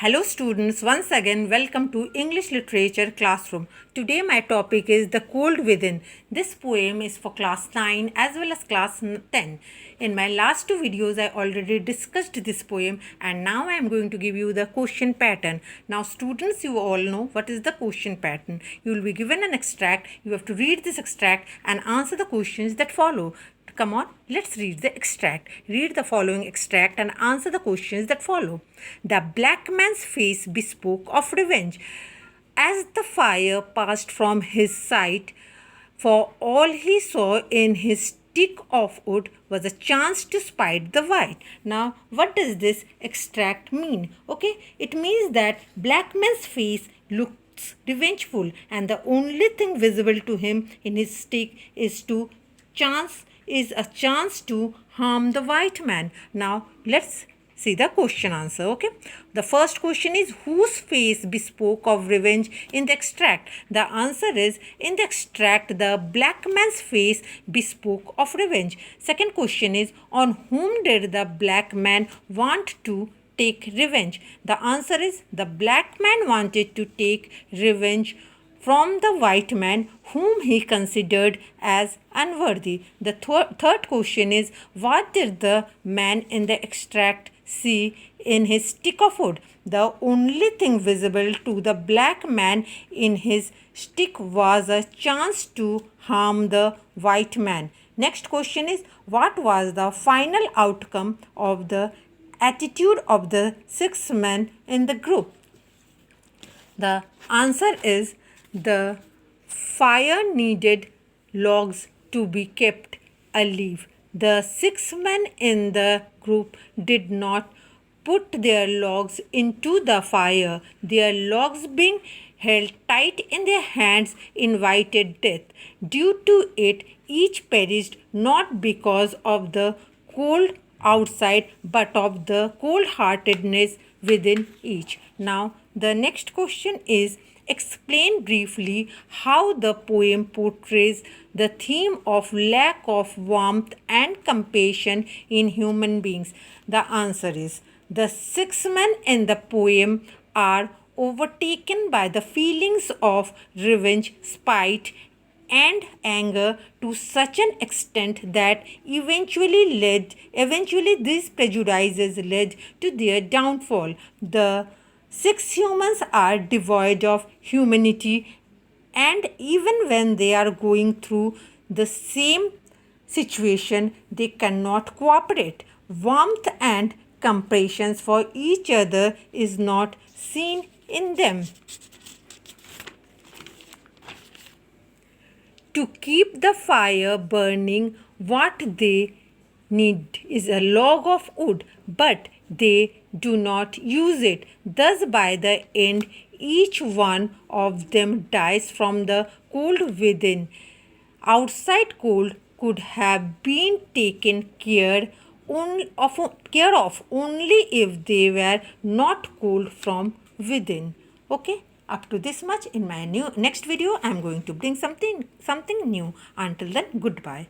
Hello students, once again welcome to English Literature Classroom. Today my topic is The Cold Within. This poem is for class 9 as well as class 10. In my last two videos I already discussed this poem and now I am going to give you the question pattern. Now students, you all know what is the question pattern. You will be given an extract, you have to read this extract and answer the questions that follow. Come on, let's read the extract. Read the following extract and answer the questions that follow. The black man's face bespoke of revenge. As the fire passed from his sight, for all he saw in his stick of wood was a chance to spite the white. Now, what does this extract mean? Okay, it means that black man's face looks revengeful and the only thing visible to him in his stick is a chance to harm the white man. Now let's see the question answer. Okay, the first question is, whose face bespoke of revenge in the extract? The answer is, in the extract the black man's face bespoke of revenge. Second question is, on whom did the black man want to take revenge? The answer is, the black man wanted to take revenge from the white man whom he considered as unworthy. The third question is, what did the man in the extract see in his stick of wood? The only thing visible to the black man in his stick was a chance to harm the white man. Next question is, what was the final outcome of the attitude of the 6 men in the group? The answer is, the fire needed logs to be kept alive. The 6 men in the group did not put their logs into the fire. Their logs, being held tight in their hands, invited death. Due to it, each perished not because of the cold outside but of the cold-heartedness within each. Now, the next question is, explain briefly how the poem portrays the theme of lack of warmth and compassion in human beings. The answer is, the 6 men in the poem are overtaken by the feelings of revenge, spite, and anger to such an extent that eventually these prejudices led to their downfall. The 6 humans are devoid of humanity, and even when they are going through the same situation, they cannot cooperate. Warmth and compassion for each other is not seen in them. To keep the fire burning, what they need is a log of wood, but they do not use it. Thus, by the end, each one of them dies from the cold within. Outside cold could have been taken care of only if they were not cold from within. Okay, up to this much. In my next video I am going to bring something new. Until then, goodbye.